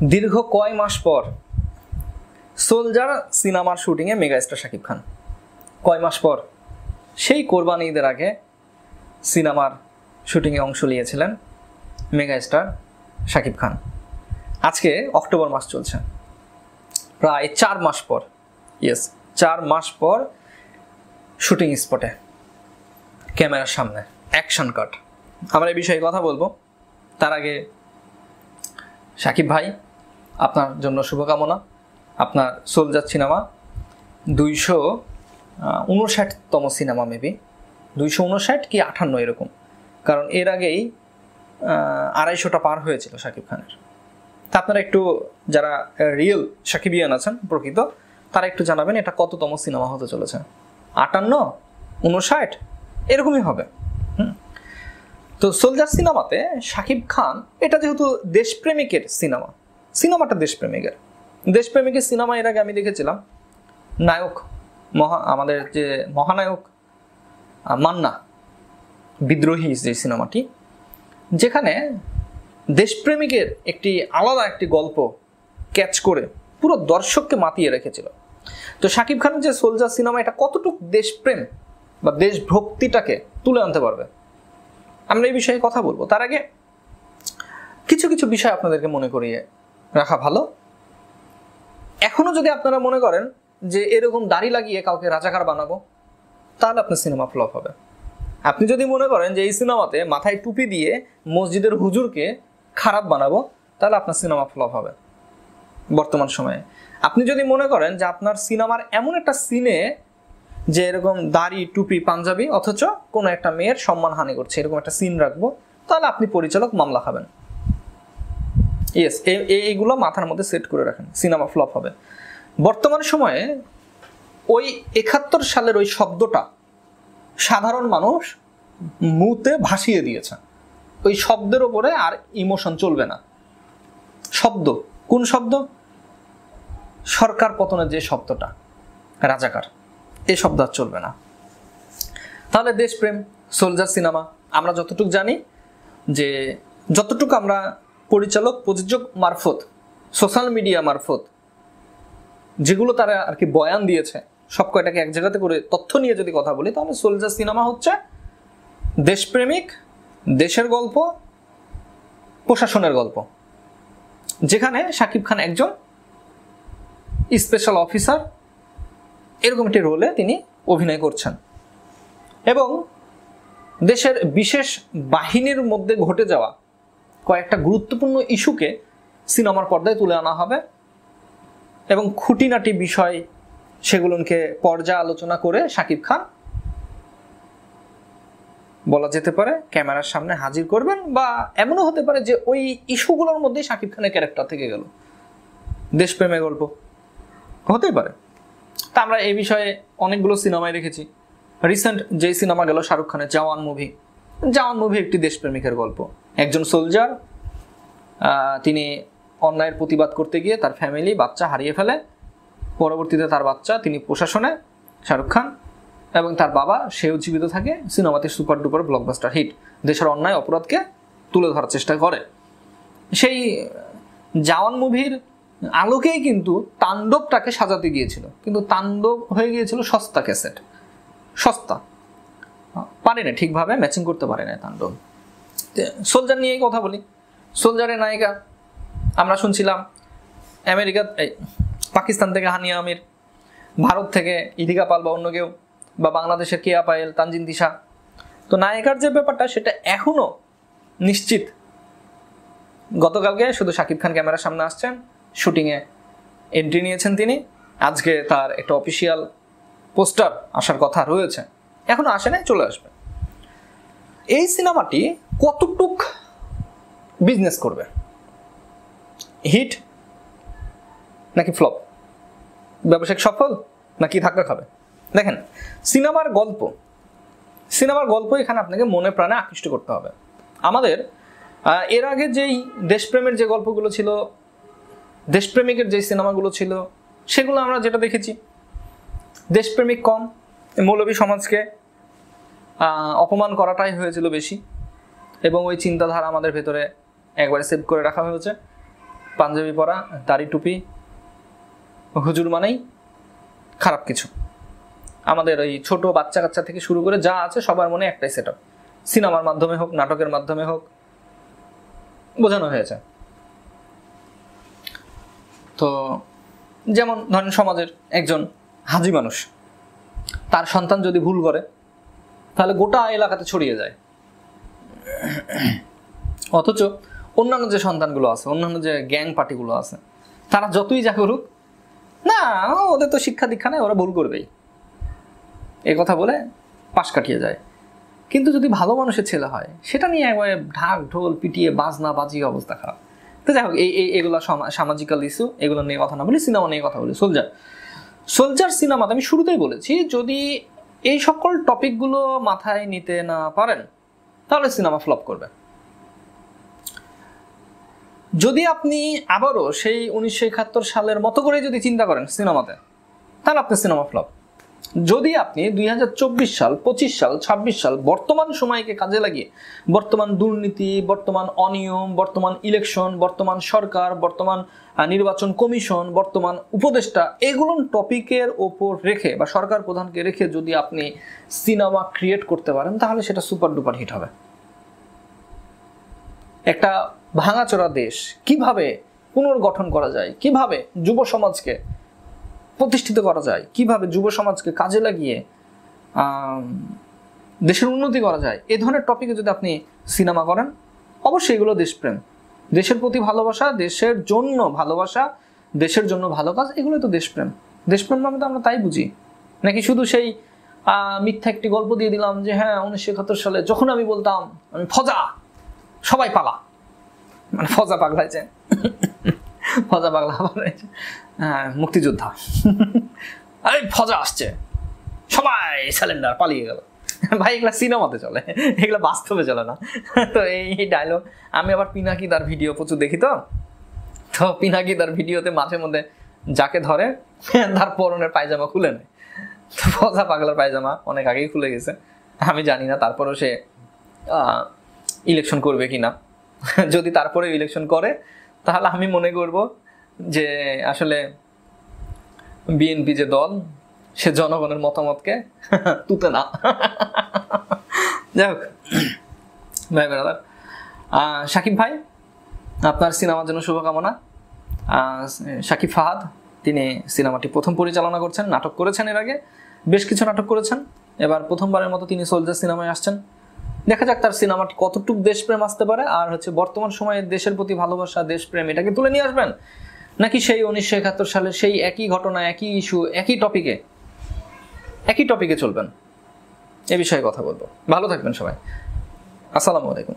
দীর্ঘ কয় মাস পর সোলজার সিনেমার শুটিংয়ে মেগাস্টার শাকিব খান। কয় মাস পর? সেই কোরবানি ঈদের আগে সিনেমার শুটিংয়ে অংশ নিয়েছিলেন মেগাস্টার শাকিব খান। আজকে অক্টোবর মাস চলছে, প্রায় 4 মাস পর, 4 মাস পর শুটিং স্পটে ক্যামেরার সামনে অ্যাকশন কাট। আমরা এই বিষয়ে কথা বলবো। তার আগে শাকিব ভাই, আপনার জন্য শুভকামনা। আপনার সোলজার সিনেমা 259তম সিনেমা, মেবি 259 কি 58 এরকম, কারণ এর আগেই 250টা পার হয়েছিল শাকিব খানের। তা আপনারা একটু যারা রিয়েল শাকিবিয়ান আছেন, প্রকৃত, তারা একটু জানাবেন এটা কততম সিনেমা হতে চলেছে। 58, 59 এরকমই হবে। তো সোলজার সিনেমাতে শাকিব খান, এটা যেহেতু দেশপ্রেমিকের সিনেমাটা দেশপ্রেমিকের সিনেমা। এর আগে আমি দেখেছিলাম নায়ক আমাদের যে মহানায়ক মান্না বিদ্রোহী যে সিনেমাটি, যেখানে দেশপ্রেমিকের আলাদা একটি গল্প ক্যাচ করে পুরো দর্শককে মাতিয়ে রেখেছিল। তো শাকিব খানের যে সোলজার সিনেমা, এটা কতটুকু দেশপ্রেম বা দেশভক্তিটাকে তুলে আনতে পারবে, আমরা এই বিষয়ে কথা বলবো। তার আগে কিছু কিছু বিষয় আপনাদেরকে মনে করিয়ে রাখা ভালো। এখনো যদি আপনারা মনে করেন যে এরকম দাড়ি লাগিয়ে কাউকে রাজাকার বানাবো, তাহলে আপনার সিনেমা ফ্লপ হবে। আপনি যদি মনে করেন যে এই সিনেমাতে মাথায় টুপি দিয়ে মসজিদের হুজুরকে খারাপ বানাবো, তাহলে আপনার সিনেমা ফ্লপ হবে বর্তমান সময়ে। আপনি যদি মনে করেন যে আপনার সিনেমার এমন একটা সিনে যে এরকম দাড়ি টুপি পাঞ্জাবি অথচ কোনো একটা মেয়ের সম্মানহানি করছে, এরকম একটা সিন রাখবো, তাহলে আপনি পরিচালক মামলা খাবেন। এইগুলো মাথার মধ্যে সেট করে রাখেন, সিনেমা ফ্লপ হবে। বর্তমান সময়ে ওই 71 সালের ওই শব্দটা সাধারণ মানুষ মুতে ভাসিয়ে দিয়েছে। ওই শব্দের ওপরে আর ইমোশন চলবে না। শব্দ, কোন শব্দ? সরকার পতনের যে শব্দটা রাজাকার, এই শব্দ আর চলবে না। তাহলে দেশপ্রেম, সোলজার সিনেমা, আমরা যতটুকু জানি, যে যতটুকু আমরা পরিচালক প্রযোজক মারফত, সোশ্যাল মিডিয়া মারফত যেগুলো তারা আর কি বয়ান দিয়েছে, সব কয়টাকে এক জায়গাতে করে তথ্য নিয়ে যদি কথা বলি, তাহলে সোলজার সিনেমা হচ্ছে দেশপ্রেমিক, দেশের গল্প, প্রশাসনের গল্প, যেখানে শাকিব খান একজন স্পেশাল অফিসার, এরকম একটি রোলে তিনি অভিনয় করছেন এবং দেশের বিশেষ বাহিনীর মধ্যে ঘটে যাওয়া কয়েকটা গুরুত্বপূর্ণ ইস্যুকে সিনেমার পর্দায় তুলে আনা হবে এবং খুঁটিনাটি বিষয় সেগুলোকে পর্যালোচনা করে শাকিব খান বলা যেতে পারে ক্যামেরার সামনে হাজির করবেন, বা এমনও হতে পারে যে ওই ইস্যুগুলোর মধ্যেই শাকিব খানের ক্যারেক্টার থেকে গেল, দেশপ্রেমের গল্প হতেই পারে। তা আমরা এই বিষয়ে অনেকগুলো সিনেমায় দেখেছি। রিসেন্ট যে সিনেমা গেল শাহরুখ খানের জওয়ান মুভি একটি দেশপ্রেমিকের গল্প। একজন সোলজার, তিনি অন্যায়ের প্রতিবাদ করতে গিয়ে তার ফ্যামিলি, বাচ্চা হারিয়ে ফেলে। পরবর্তীতে তার বাচ্চা, তিনি প্রশাসনে, শাহরুখ খান, এবং তার বাবা, সেও জীবিত থাকে। সিনেমাতে সুপার ডুপার ব্লকবাস্টার হিট, দেশের অন্যায় অপরাধকে তুলে ধরার চেষ্টা করে। সেই জওয়ান মুভির আলোকেই কিন্তু তাণ্ডবটাকে সাজাতে গিয়েছিল, কিন্তু তাণ্ডব হয়ে গিয়েছিল সস্তা ক্যাসেট, সস্তা, পারে না ঠিকভাবে ম্যাচিং করতে পারে না তাণ্ডব। সোলজার নিয়েই কথা বলি। সোলজারের নায়িকা আমরা শুনছিলাম পাকিস্তান থেকে হানিয়া আমির, ভারত থেকে ইদিকা পাল বা অন্য কেউ, বা বাংলাদেশের কেয়া পায়েল, তানজিন তিশা। তো নায়িকার যে ব্যাপারটা, সেটা এখনো নিশ্চিত। গতকালকে শুধু শাকিব খান ক্যামেরার সামনে আসছেন, শুটিংয়ে এন্ট্রি নিয়েছেন তিনি। আজকে তার একটা অফিসিয়াল পোস্টার আসার কথা রয়েছে, এখনো আসে নাই, চলে আসবে। এই সিনেমাটি কতটুক বিজনেস করবে, হিট নাকি ফ্লপ, ব্যবসায়িক সফল নাকি ধাক্কা খাবে? দেখেন, সিনেমার গল্প এখানে আপনাকে মনে প্রাণে আকৃষ্ট করতে হবে। আমাদের এর আগে যেই দেশপ্রেমের যে গল্পগুলো ছিল, দেশপ্রেমিকের যে সিনেমাগুলো ছিল, সেগুলো আমরা যেটা দেখেছি, দেশপ্রেমিক কম, মৌলবী সমাজকে অপমান করাটাই হয়েছিল বেশি, এবং ওই চিন্তাধারা আমাদের ভেতরে একবারে সেভ করে রাখা হয়েছে। পাঞ্জাবি পরা, দাড়ি টুপি, হুজুর মানেই খারাপ কিছু। আমাদের ওই ছোট বাচ্চা কাচ্চা থেকে শুরু করে যা আছে সবার মনে একটাই সেটআপ, সিনেমার মাধ্যমে হোক নাটকের মাধ্যমে হোক বোঝানো হয়েছে। তো যেমন ধরেন সমাজের একজন হাজি মানুষ, তার সন্তান যদি ভুল করে তাহলে গোটা এলাকাতে ছড়িয়ে যায়। অথচ অন্যান্য যে সন্তানগুলো আছে, অন্যান্য যে গ্যাং পার্টিগুলো আছে, তারা যতই যা করুক না, ওদের তো শিক্ষা দীক্ষা নেই, ওরা ভুল করবেই, এ কথা বলে পাশ কাটিয়ে যায়। কিন্তু যদি ভালো মানুষের ছেলে হয়, সেটা নিয়ে একবারে ঢাক ঢোল পিটিয়ে বাজনা বাজিয়ে অবস্থা খারাপ। তো যাই হোক, এগুলো সামাজিক্যাল ইস্যু, এগুলো নিয়ে কথা না বলি, সিনেমা নিয়ে কথা বলি। সোলজার সিনেমাতে আমি শুরুতেই বলেছি, যদি এই সকল টপিকগুলো মাথায় নিতে না পারেন তাহলে সিনেমা ফ্লপ করবে। যদি আপনি আবারও সেই 1971 সালের মতো করে যদি চিন্তা করেন সিনেমাতে, তাহলে আপনার সিনেমা ফ্লপ। যদি আপনি 2024 সাল, 25 সাল, 26 সাল বর্তমান সময়কে কাজে লাগিয়ে বর্তমান দুর্নীতি, বর্তমান অনিয়ম, বর্তমান ইলেকশন, বর্তমান সরকার, বর্তমান নির্বাচন কমিশন, বর্তমান উপদেষ্টা, এগুলো টপিকের ওপর রেখে বা সরকার প্রধানকে রেখে যদি আপনি সিনেমা ক্রিয়েট করতে পারেন, তাহলে সেটা সুপার ডুপার হিট হবে। একটা ভাঙাচোরা দেশ কিভাবে পুনর্গঠন করা যায়, কিভাবে যুব সমাজকে প্রতিষ্ঠিত করা যায়, কিভাবে যুব সমাজকে কাজে লাগিয়ে দেশের উন্নতি করা যায়, এ ধরনের টপিকে যদি আপনি সিনেমা করেন, অবশ্যই এগুলো দেশপ্রেম, দেশের প্রতি ভালোবাসা, দেশের জন্য ভালোবাসা, দেশের জন্য ভালো কাজ, এগুলো তো দেশপ্রেম। দেশপ্রেম মানে তো আমরা তাই বুঝি নাকি শুধু সেই মিথ্যা একটি গল্প দিয়ে দিলাম যে হ্যাঁ 1971 সালে যখন আমি বলতাম আমি ফজা, সবাই পালা, মানে ফজা পাগলাইছে, ফজা পাগলা পাগলাইছে, হ্যাঁ মুক্তিযোদ্ধা, আরে ফজা আসছে, সবাই স্যালেন্ডার, পালিয়ে গেল। ভাই এগুলা সিনেমাতে চলে, এগুলা বাস্তবে চলে না। তো এই ডায়লগ আমি আবার পিনাকি তার ভিডিও প্রচুর দেখি, তো পিনাকি তার ভিডিওতে মাঝে মধ্যে যাকে ধরে তার পরনের পায়জামা খুলে নেয়। তো ফজা পাগলার পায়জামা অনেক আগেই খুলে গেছে, আমি জানি না তারপরেও সে ইলেকশন করবে কিনা। যদি তারপরে ইলেকশন করে তাহলে আমি মনে করব যে আসলে বিএনপি যে দল, সে জনগণের মতামতকে তুতে না। যাই হোক ভাই ব্রাদার, সাকিব ভাই আপনার সিনেমার জন্য শুভকামনা। সাকিব ফাহাদ, তিনি সিনেমাটি প্রথম পরিচালনা করছেন, নাটক করেছেন, এর আগে বেশ কিছু নাটক করেছেন, এবার প্রথমবারের মতো তিনি সোলজার সিনেমায় আসছেন। দেখা যাক তার সিনেমাটি কতটুকু দেশপ্রেম আসতে পারে, আর বর্তমান সময়ে দেশের প্রতি ভালোবাসা, দেশপ্রেম এটাকে তুলে নিয়ে আসবেন, নাকি সেই 1971 সালের সেই একই ঘটনা, একই ইস্যু, একই টপিকে চলবেন, এ বিষয়ে কথা বলবো। ভালো থাকবেন সবাই, আসসালামু আলাইকুম।